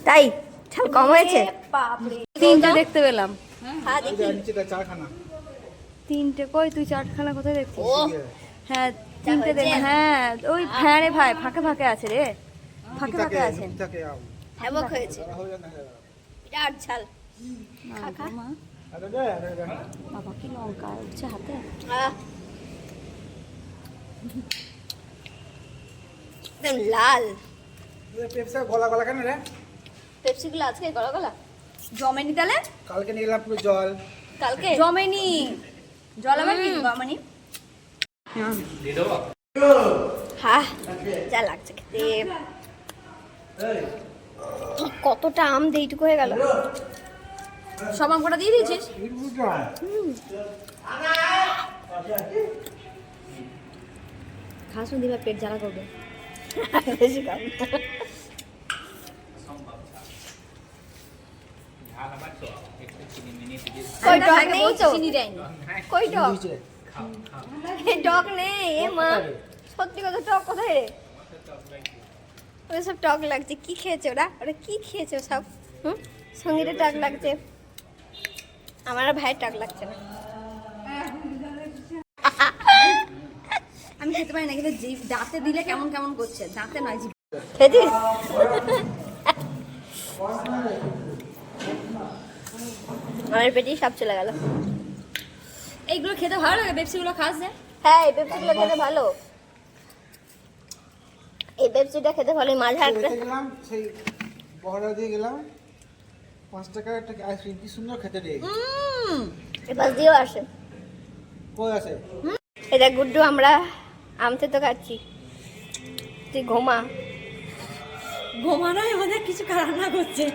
তাই ঝাল কম হয়েছে? তিনটে দেখতে পেলাম। হ্যাঁ দেখি। তিনটে কই? তুই চারখানা কোথায় দেখছিস? হ্যাঁ তিনটে দেখ। হ্যাঁ ওই হ্যাঁ রে ভাই, ফাঁকে ফাঁকে আছে রে, ফাঁকে ফাঁকে আছে। হ্যাবক হয়েছে, বিরাট ঝাল। মা বাবা কি লঙ্কা উঠছে হাতে। একদম লাল। পেপসি গলা গলা কেন রে? পেপসি গুলো আজকে গলা গলা জমেনি তাহলে? কালকে নিয়ে গেলাম পুরো জল। কালকে জমেনি জল আবার কি জমেনি? হ্যাঁ যা লাগছে খেতে। কতটা আম দিয়ে এইটুকু হয়ে গেল। সব আম কটা দিয়ে দিয়েছিস? খাস না দিবা, পেট জ্বালা করবে। বেশি খাও। কই টক নেই তো? চিনি দেয়নি। কই টক? এই টক নেই এ মা, সত্যি কথা টক কোথায় রে? ওরা সব টক লাগছে। কি খেয়েছে ওরা? ওরা কি খেয়েছে সব? সঙ্গীতে টক লাগছে, আমার আর ভাইয়ের টক লাগছে না। আমি খেতে পারি না, কিন্তু দাঁতে দিলে কেমন কেমন করছে। দাঁতে নয়, জিভ। খেয়েছিস? আমার পেটেই সব চলে গেল। এইগুলো খেতে ভালো লাগে, পেপসিগুলো খাস যে? হ্যাঁ এই পেপসিগুলো খেতে ভালো। এই পেপসিটা খেতে ভালো। মাঝে একটা গেলাম সেই বহরা দিয়ে গেলাম, 5 টাকার একটা আইসক্রিম, কি সুন্দর খেতে রে। এবার দিয়েও আসে। কই আছে? এটা গুড্ডু, আমরা আমতে তো খাচ্ছি। তুই ঘুমা। ঘুমানোই আমাদের কিছু রান্না করছে।